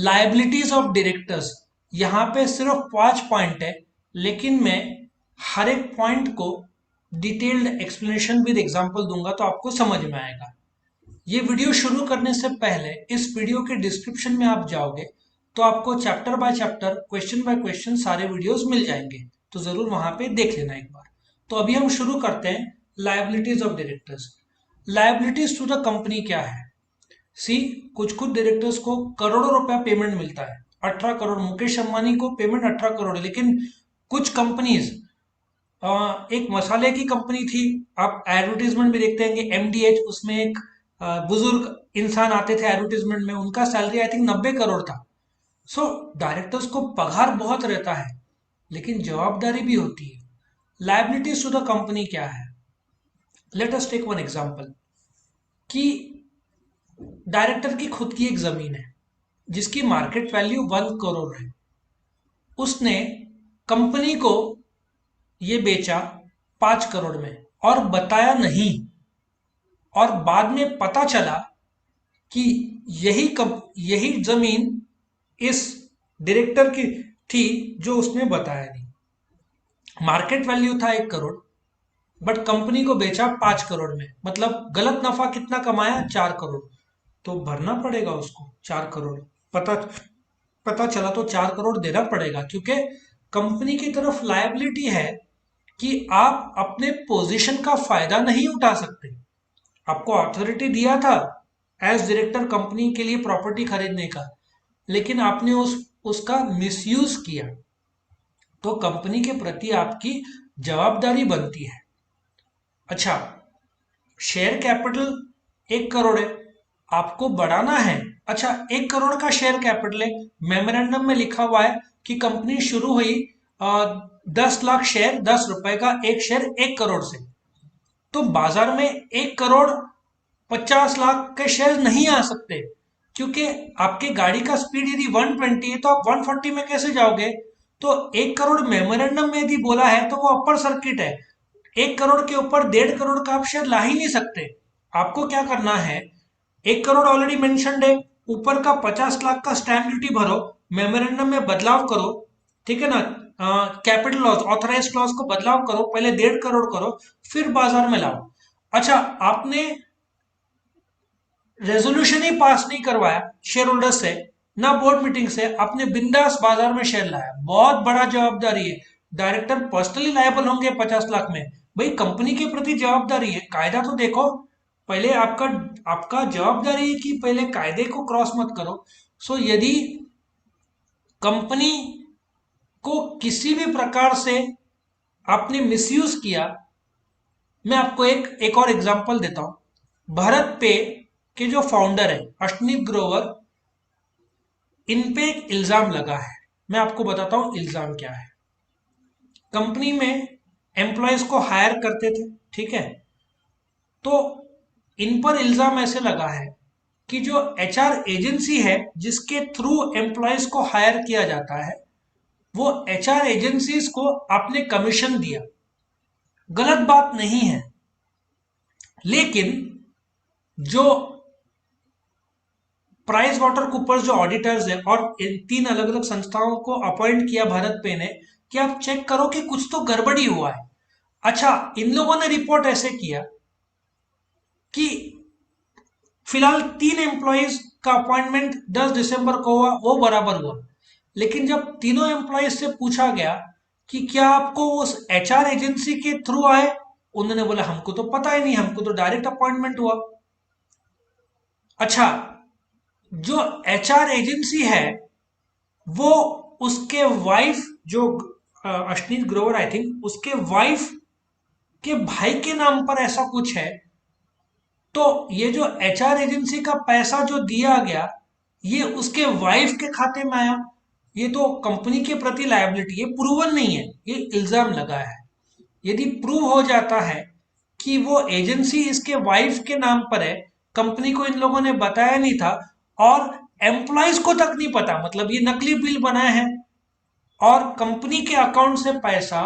Liabilities of directors. यहां पे सिर्फ 5 पॉइंट है, लेकिन मैं हर एक पॉइंट को डिटेल्ड एक्सप्लेनेशन विद एग्जांपल दूंगा तो आपको समझ में आएगा। ये वीडियो शुरू करने से पहले इस वीडियो के डिस्क्रिप्शन में आप जाओगे तो आपको chapter by chapter, question by question सारे वीडियोस मिल जाएंगे, तो जरूर वहां पे देख लेना एक बार। तो अभी हम शुरू करते हैं liabilities of directors. Liabilities to the company क्या है? सी, कुछ कुछ डायरेक्टर्स को करोड़ों रुपया पेमेंट मिलता है। 18 करोड़, मुकेश अंबानी को पेमेंट 18 करोड़ है। लेकिन कुछ कंपनीज, एक मसाले की कंपनी थी, आप एडवर्टीजमेंट में देखते हैं एमडीएच, उसमें एक बुजुर्ग इंसान आते थे एडवर्टीजमेंट में, उनका सैलरी आई थिंक 90 करोड़ था। सो डायरेक्टर्स को पगार बहुत रहता है, लेकिन जवाबदारी भी होती है। लायबिलिटीज टू द कंपनी क्या है? Let us take one example कि डायरेक्टर की खुद की एक जमीन है जिसकी मार्केट वैल्यू 1 करोड़ है। उसने कंपनी को ये बेचा 5 करोड़ में और बताया नहीं, और बाद में पता चला कि यही जमीन इस डायरेक्टर की थी जो उसने बताया नहीं। मार्केट वैल्यू था 1 करोड़, बट कंपनी को बेचा 5 करोड़ में, मतलब गलत नफा कितना कमाया? 4 करोड़। तो भरना पड़ेगा उसको 4 करोड़। पता पता चला तो 4 करोड़ देना पड़ेगा, क्योंकि कंपनी की तरफ लायबिलिटी है कि आप अपने पोजीशन का फायदा नहीं उठा सकते। आपको अथॉरिटी दिया था एज डायरेक्टर कंपनी के लिए प्रॉपर्टी खरीदने का, लेकिन आपने उसका मिसयूज किया, तो कंपनी के प्रति आपकी जवाबदारी बनती है। अच्छा, शेयर कैपिटल 1 करोड़ है, आपको बढ़ाना है। अच्छा, 1 करोड़ का शेयर कैपिटल है, मेमोरेंडम में लिखा हुआ है कि कंपनी शुरू हुई 10 लाख शेयर, 10 रुपए का एक शेयर 1 करोड़ से। तो बाजार में 1 करोड़ 50 लाख के शेयर नहीं आ सकते, क्योंकि आपके गाड़ी का स्पीड यदि 120 है तो आप 140 में कैसे जाओगे? तो 1 करोड़ मेमोरेंडम में यदि बोला है तो वो अपर सर्किट है। 1 करोड़ के ऊपर 1.5 करोड़ का आप शेयर ला ही नहीं सकते। आपको क्या करना है? 1 करोड़ ऑलरेडी मेंशन्ड है, ऊपर का 50 लाख का स्टैंप ड्यूटी भरो, मेमोरेंडम में बदलाव करो, ठीक है ना? कैपिटल लॉस, ऑथराइज क्लॉज को बदलाव करो, पहले 1.5 करोड़ करो, फिर बाजार में लाओ। अच्छा, आपने रेजोल्यूशन ही पास नहीं करवाया शेयर होल्डर से, ना बोर्ड मीटिंग से, आपने बिंदास बाजार में शेयर लाया, बहुत बड़ा जवाबदारी है। डायरेक्टर पर्सनली लायबल होंगे 50 लाख में। भाई, कंपनी के प्रति जवाबदारी है, कायदा तो देखो पहले। आपका आपका जवाबदारी है कि पहले कायदे को क्रॉस मत करो। सो यदि कंपनी को किसी भी प्रकार से आपने मिसयूज किया, मैं आपको एक और एग्जांपल देता हूं। भारत पे के जो फाउंडर है अश्वनीत ग्रोवर, इन पे एक इल्जाम लगा है। मैं आपको बताता हूं इल्जाम क्या है। कंपनी में एम्प्लॉयज को हायर करते थे, ठीक है? तो इन पर इल्जाम ऐसे लगा है कि जो एचआर एजेंसी है जिसके थ्रू एम्प्लॉयज को हायर किया जाता है, वो एचआर एजेंसीज को आपने कमीशन दिया। गलत बात नहीं है, लेकिन जो प्राइस वाटर कूपर्स जो ऑडिटर्स है और इन 3 अलग अलग संस्थाओं को अपॉइंट किया भारत पे ने कि आप चेक करो कि कुछ तो गड़बड़ी हुआ है। अच्छा, इन लोगों ने रिपोर्ट ऐसे किया कि फिलहाल 3 एम्प्लॉयज का अपॉइंटमेंट 10 दिसंबर को हुआ, वो बराबर हुआ। लेकिन जब तीनों एम्प्लॉयज से पूछा गया कि क्या आपको उस एचआर एजेंसी के थ्रू आए, उन्होंने बोला हमको तो पता ही नहीं, हमको तो डायरेक्ट अपॉइंटमेंट हुआ। अच्छा, जो एचआर एजेंसी है वो उसके वाइफ, जो अश्नीत ग्रोवर आई थिंक, उसके वाइफ के भाई के नाम पर ऐसा कुछ है। तो ये जो एचआर एजेंसी का पैसा जो दिया गया, ये उसके वाइफ के खाते में आया। ये तो कंपनी के प्रति लायबिलिटी, ये प्रूवन नहीं है, ये इल्जाम लगा है। यदि प्रूव हो जाता है कि वो एजेंसी इसके वाइफ के नाम पर है, कंपनी को इन लोगों ने बताया नहीं था और एम्प्लॉयज को तक नहीं पता, मतलब ये नकली बिल बनाए हैं और कंपनी के अकाउंट से पैसा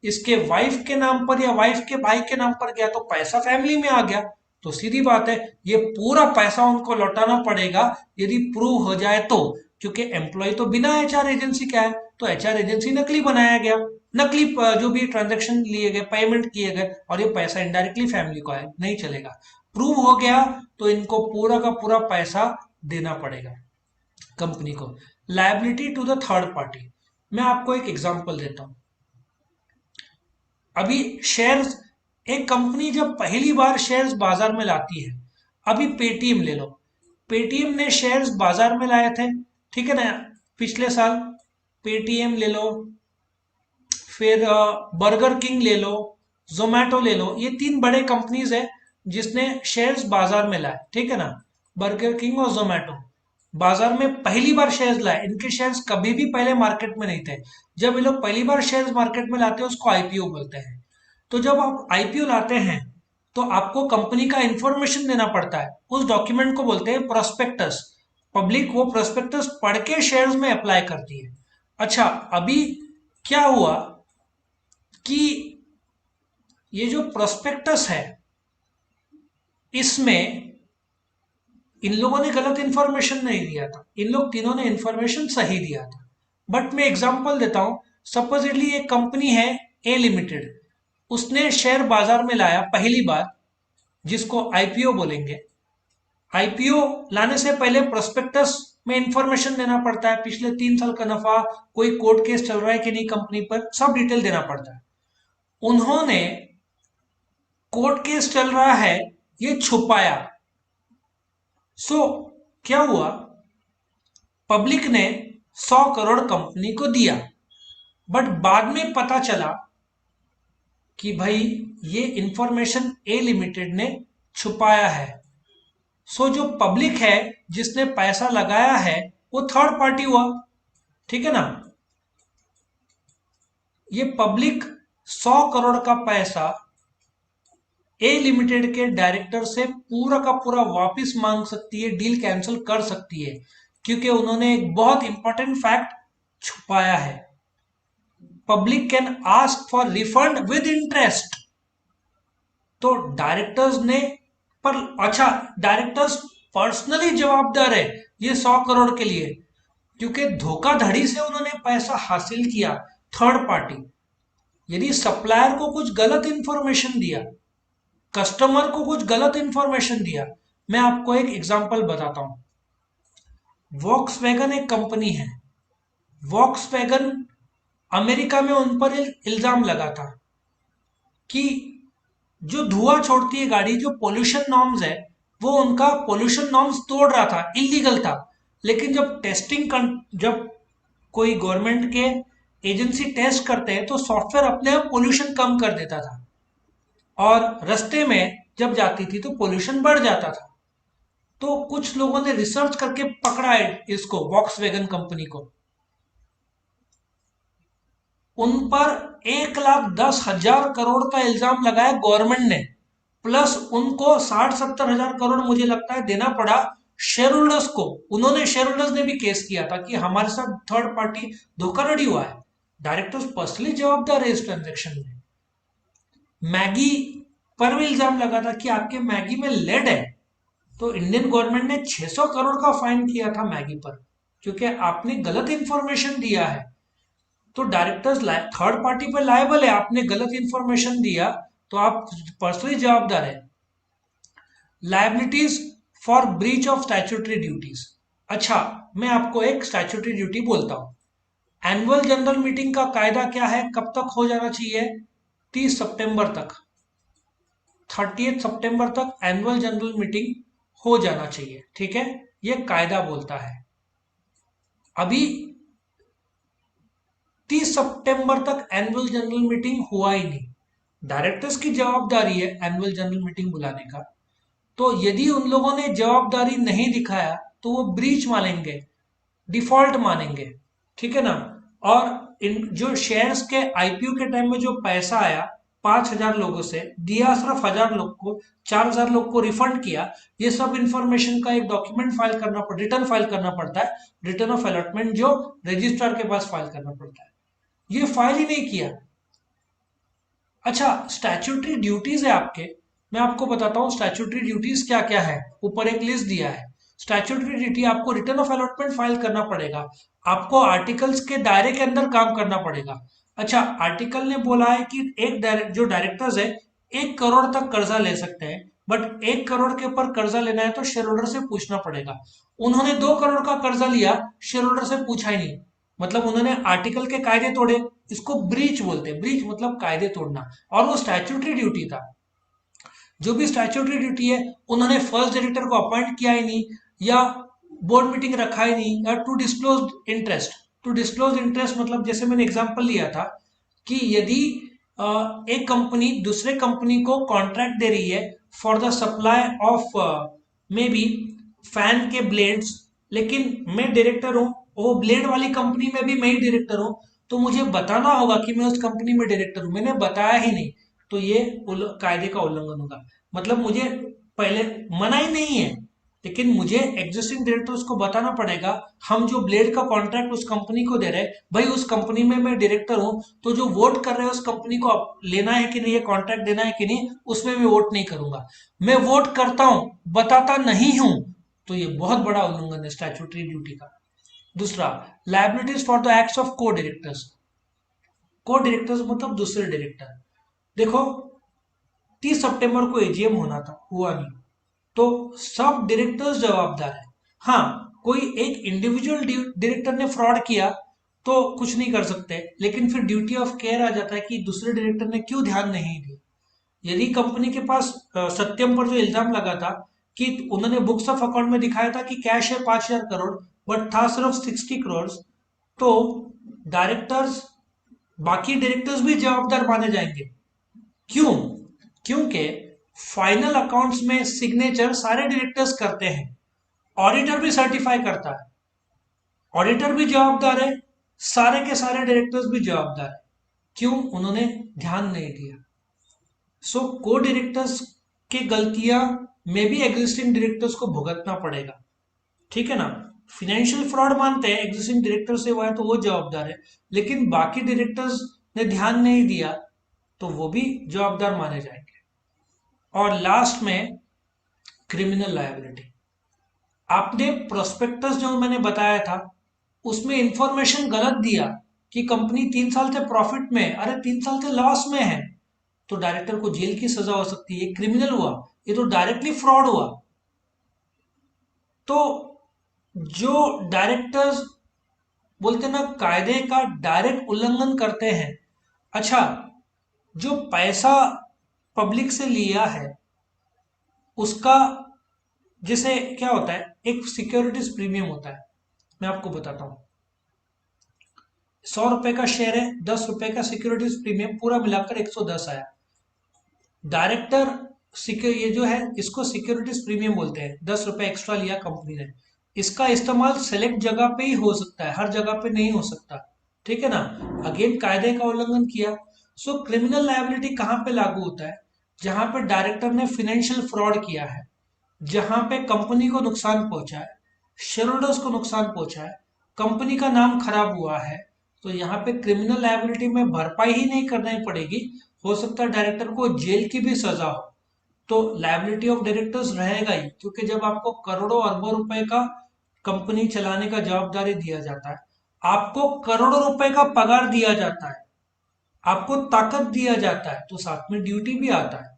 इसके वाइफ के नाम पर या वाइफ के भाई के नाम पर गया, तो पैसा फैमिली में आ गया। तो सीधी बात है, ये पूरा पैसा उनको लौटाना पड़ेगा यदि प्रूव हो जाए तो। क्योंकि एम्प्लॉय तो बिना एचआर एजेंसी का है, तो एचआर एजेंसी नकली बनाया गया, नकली जो भी ट्रांजैक्शन लिए गए, पेमेंट किए गए, और ये पैसा इनडायरेक्टली फैमिली को है, नहीं चलेगा। प्रूव हो गया तो इनको पूरा का पूरा पैसा देना पड़ेगा कंपनी को। Liability to the third party, मैं आपको एक एग्जांपल देता हूं। अभी शेयर्स, एक कंपनी जब पहली बार शेयर्स बाजार में लाती है, अभी पेटीएम ले लो, पेटीएम ने शेयर्स बाजार में लाए थे, ठीक है ना, पिछले साल। पेटीएम ले लो, फिर बर्गर किंग ले लो, जोमैटो ले लो, ये तीन बड़े कंपनीज है जिसने शेयर्स बाजार में लाए, ठीक है ना। बर्गर किंग और जोमैटो बाजार में पहली बार शेयर्स लाए, इनके शेयर्स कभी भी पहले मार्केट में नहीं थे। जब ये लोग पहली बार शेयर्स मार्केट में लाते हैं उसको आईपीओ बोलते हैं। तो जब आप आईपीओ लाते हैं तो आपको कंपनी का इंफॉर्मेशन देना पड़ता है, उस डॉक्यूमेंट को बोलते हैं प्रोस्पेक्टस। पब्लिक वो प्रोस्पेक्टस पढ़ के शेयर्स में अप्लाई करती है। अच्छा, अभी क्या हुआ कि ये जो प्रोस्पेक्टस है इसमें इन लोगों ने गलत इंफॉर्मेशन नहीं दिया था, इन लोग तीनों ने इंफॉर्मेशन सही दिया था। बट मैं एग्जांपल देता हूं, सपोजिटली एक कंपनी है ए लिमिटेड, उसने शेयर बाजार में लाया पहली बार, जिसको आईपीओ बोलेंगे। आईपीओ लाने से पहले प्रोस्पेक्टस में इंफॉर्मेशन देना पड़ता है, पिछले 3 साल का नफा, कोई कोर्ट केस चल रहा है कि नहीं कंपनी पर, सब डिटेल देना पड़ता है। उन्होंने कोर्ट केस चल रहा है ये छुपाया। सो क्या हुआ, पब्लिक ने 100 करोड़ कंपनी को दिया, बट बाद में पता चला कि भाई ये इंफॉर्मेशन ए लिमिटेड ने छुपाया है। सो जो पब्लिक है जिसने पैसा लगाया है वो थर्ड पार्टी हुआ, ठीक है ना। ये पब्लिक 100 करोड़ का पैसा ए लिमिटेड के डायरेक्टर से पूरा का पूरा वापस मांग सकती है, डील कैंसिल कर सकती है, क्योंकि उन्होंने एक बहुत इंपॉर्टेंट फैक्ट छुपाया है। Public can ask for refund with interest. तो डायरेक्टर्स ने, पर अच्छा, डायरेक्टर्स पर्सनली जवाबदार है ये 100 करोड़ के लिए, क्योंकि धोखाधड़ी से उन्होंने पैसा हासिल किया। थर्ड पार्टी, यदि सप्लायर को कुछ गलत इंफॉर्मेशन दिया, कस्टमर को कुछ गलत इंफॉर्मेशन दिया, मैं आपको एक एग्जांपल बताता हूं। वॉक्सवैगन एक कंपनी है, वॉक्सवैगन अमेरिका में उन पर इल्जाम लगा था कि जो धुआं छोड़ती है गाड़ी, जो पोल्यूशन नॉर्म्स है, वो उनका पोल्यूशन नॉर्म्स तोड़ रहा था, इलीगल था। लेकिन जब जब कोई गवर्नमेंट के एजेंसी टेस्ट करते हैं तो सॉफ्टवेयर अपने आप पोल्यूशन कम कर देता था, और रास्ते में जब जाती थी तो पोल्यूशन बढ़ जाता था। तो कुछ लोगों ने रिसर्च करके पकड़ा है इसको, वॉक्सवैगन कंपनी को। उन पर 1,10,000 करोड़ का इल्जाम लगाया गवर्नमेंट ने, प्लस उनको 60-70 हजार करोड़ मुझे लगता है देना पड़ा शेयर होल्डर्स को। उन्होंने, शेयर होल्डर्स ने भी केस किया था कि हमारे साथ थर्ड पार्टी धोखाधड़ी हुआ है। डायरेक्टर्स पर्सनली जवाबदार है इस ट्रांजेक्शन में। मैगी पर भी इल्जाम लगा था कि आपके मैगी में लेड है, तो इंडियन गवर्नमेंट ने 600 करोड़ का फाइन किया था मैगी पर, क्योंकि आपने गलत इंफॉर्मेशन दिया है। तो डायरेक्टर्स थर्ड पार्टी पर लायबल है, आपने गलत इंफॉर्मेशन दिया तो आप पर्सनली जवाबदार है। Liabilities for breach of statutory duties. अच्छा, मैं आपको एक स्टैट्यूटरी ड्यूटी बोलता हूं। एनुअल जनरल मीटिंग का कायदा क्या है, कब तक हो जाना चाहिए? 30 सितंबर तक, 30 सितंबर तक एनुअल जनरल मीटिंग हो जाना चाहिए, ठीक है, ये कायदा बोलता है। अभी 30 सितंबर तक एनुअल जनरल मीटिंग हुआ ही नहीं। डायरेक्टर्स की जवाबदारी है एनुअल जनरल मीटिंग बुलाने का। तो यदि उन लोगों ने जवाबदारी नहीं दिखाया तो वो ब्रीच मानेंगे, डिफॉल्ट मानेंगे, ठीक है ना। और इन जो शेयर्स के आईपीओ के टाइम में जो पैसा आया 5,000 लोगों से दिया, सिर्फ 1,000 लोग को, 4,000 लोग को रिफंड किया, ये सब इंफॉर्मेशन का एक डॉक्यूमेंट फाइल करना पड़ता, रिटर्न फाइल करना पड़ता है, रिटर्न ऑफ अलॉटमेंट, जो रजिस्ट्रार के पास फाइल करना पड़ता है। ये फाइल ही नहीं किया। अच्छा, स्टैट्यूटरी ड्यूटीज है आपके, मैं आपको बताता हूं स्टैट्यूटरी ड्यूटीज क्या क्या है। ऊपर एक लिस्ट दिया है। स्टैट्यूटरी ड्यूटी आपको रिटर्न ऑफ अलॉटमेंट फाइल करना पड़ेगा, आपको आर्टिकल्स के दायरे के अंदर काम करना पड़ेगा। अच्छा, आर्टिकल ने बोला है कि जो डायरेक्टर्स है 1 करोड़ तक कर्जा ले सकते हैं, बट 1 करोड़ के ऊपर कर्जा लेना है तो शेयर होल्डर से पूछना पड़ेगा। उन्होंने 2 करोड़ का कर्जा लिया, शेयर होल्डर से पूछा ही नहीं, मतलब उन्होंने आर्टिकल के कायदे तोड़े। इसको ब्रीच बोलते हैं, ब्रीच मतलब कायदे तोड़ना, और वो स्टैट्यूटरी ड्यूटी था। जो भी स्टैट्यूटरी ड्यूटी है, उन्होंने फर्स्ट डायरेक्टर को अपॉइंट किया ही नहीं, या बोर्ड मीटिंग रखा ही नहीं, या to disclose interest. To disclose interest मतलब जैसे मैंने एग्जांपल लिया था कि यदि एक कंपनी दूसरे कंपनी को कॉन्ट्रैक्ट दे रही है for the supply of may be fan के ब्लेड्स, लेकिन मैं डायरेक्टर हूं, वो ब्लेड वाली कंपनी में भी मैं ही डायरेक्टर हूं, तो मुझे बताना होगा कि मैं उस कंपनी में डायरेक्टर हूं, मैंने बताया ही नहीं, तो ये कायदे का उल्लंघन होगा। मतलब मुझे पहले मना ही नहीं है, लेकिन मुझे एग्जिस्टिंग डायरेक्टर्स को बताना पड़ेगा, हम जो ब्लेड का कॉन्ट्रैक्ट उस कंपनी को दे रहे हैं, भाई उस कंपनी में मैं डायरेक्टर हूं, तो जो वोट कर रहे हैं उस कंपनी को लेना है कि नहीं, ये कॉन्ट्रैक्ट देना है कि नहीं, उसमें मैं वोट नहीं करूंगा। मैं वोट करता हूं, बताता नहीं हूं, तो ये बहुत बड़ा उल्लंघन है स्टैट्यूटरी ड्यूटी का। दूसरा, liabilities for the acts of को डायरेक्टर्स। को डायरेक्टर्स मतलब दूसरे डायरेक्टर। देखो, 30 सितंबर को एजीएम होना था, हुआ नहीं, तो सब डायरेक्टर्स जवाबदार है। हाँ, कोई एक इंडिविजुअल डायरेक्टर ने फ्रॉड किया तो कुछ नहीं कर सकते, लेकिन फिर ड्यूटी ऑफ केयर आ जाता है कि दूसरे डायरेक्टर ने क्यों ध्यान नहीं दिया। यदि कंपनी के पास सत्यम पर जो इल्जाम लगा था कि उन्होंने बुक्स ऑफ अकाउंट में दिखाया था कि कैश है 5,000 करोड़, बट था सिर्फ 60 करोड़, तो डायरेक्टर्स, बाकी डायरेक्टर्स भी जवाबदार माने जाएंगे। क्यों? क्योंकि फाइनल अकाउंट्स में सिग्नेचर सारे डायरेक्टर्स करते हैं, ऑडिटर भी सर्टिफाई करता है, ऑडिटर भी जवाबदार है, सारे के सारे डायरेक्टर्स भी जवाबदार है। क्यों? उन्होंने ध्यान नहीं दिया। सो को डायरेक्टर्स की गलतियां में भी एग्जिस्टिंग डायरेक्टर्स को भुगतना पड़ेगा, ठीक है ना। फिनेंशियल फ्रॉड मानते हैं, एग्जिस्टिंग डायरेक्टर से हुआ है तो वो जवाबदार है, लेकिन बाकी डायरेक्टर्स ने ध्यान नहीं दिया तो वो भी जवाबदार माने जाएंगे। और लास्ट में क्रिमिनल लायबिलिटी। आपने प्रोस्पेक्टस जो मैंने बताया था उसमें इंफॉर्मेशन गलत दिया कि कंपनी 3 साल से प्रॉफिट में, अरे 3 साल से लॉस में है, तो डायरेक्टर को जेल की सजा हो सकती है, क्रिमिनल हुआ, ये तो डायरेक्टली फ्रॉड हुआ। तो जो डायरेक्टर्स बोलते हैं ना कायदे का डायरेक्ट उल्लंघन करते हैं, अच्छा, जो पैसा पब्लिक से लिया है उसका, जैसे क्या होता है, एक सिक्योरिटीज प्रीमियम होता है, मैं आपको बताता हूं। 100 रुपए का शेयर है, 10 रुपए का सिक्योरिटीज प्रीमियम, पूरा मिलाकर 110 आया। डायरेक्टर ये जो है इसको सिक्योरिटीज प्रीमियम बोलते हैं, 10 रुपए एक्स्ट्रा लिया कंपनी ने, इसका इस्तेमाल सेलेक्ट जगह पे ही हो सकता है, हर जगह पे नहीं हो सकता, ठीक है ना। अगेन कायदे का उल्लंघन किया। सो क्रिमिनल लायबिलिटी कहां पे लागू होता है? जहां पे डायरेक्टर ने फाइनेंशियल फ्रॉड किया है, जहां पे कंपनी को नुकसान पहुंचा है, शेयर होल्डर्स को नुकसान पहुंचा है, कंपनी का नाम खराब हुआ है, तो यहाँ पे क्रिमिनल लायबिलिटी में भरपाई ही नहीं करनी पड़ेगी, हो सकता है डायरेक्टर को जेल की भी सजा हो, तो लायबिलिटी ऑफ डायरेक्टर्स रहेगा ही, क्योंकि जब आपको करोड़ों अरबों रुपए का कंपनी चलाने का जवाबदारी दिया जाता है, आपको करोड़ों रुपए का पगार दिया जाता है, आपको ताकत दिया जाता है, तो साथ में ड्यूटी भी आता है।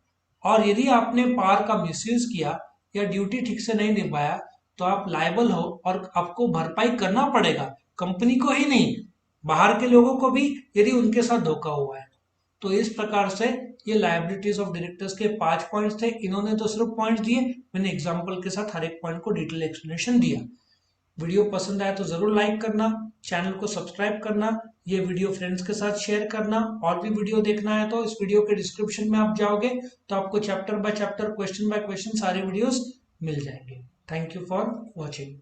और यदि आपने पावर का मिसयूज किया या ड्यूटी ठीक से नहीं निभाया तो आप लायबल हो और आपको भरपाई करना पड़ेगा, कंपनी को ही नहीं, बाहर के लोगों को भी, यदि उनके साथ धोखा हुआ है। तो इस प्रकार से ये लायबिलिटीज ऑफ डायरेक्टर्स के 5 पॉइंट्स थे। इन्होंने तो सिर्फ पॉइंट्स दिए, मैंने एग्जांपल के साथ हर एक पॉइंट को डिटेल एक्सप्लेनेशन दिया। वीडियो पसंद आया तो जरूर लाइक करना, चैनल को सब्सक्राइब करना, ये वीडियो फ्रेंड्स के साथ शेयर करना। और भी वीडियो देखना है तो इस वीडियो के डिस्क्रिप्शन में आप जाओगे तो आपको chapter by chapter, question by question सारे वीडियोस मिल जाएंगे। Thank you for watching.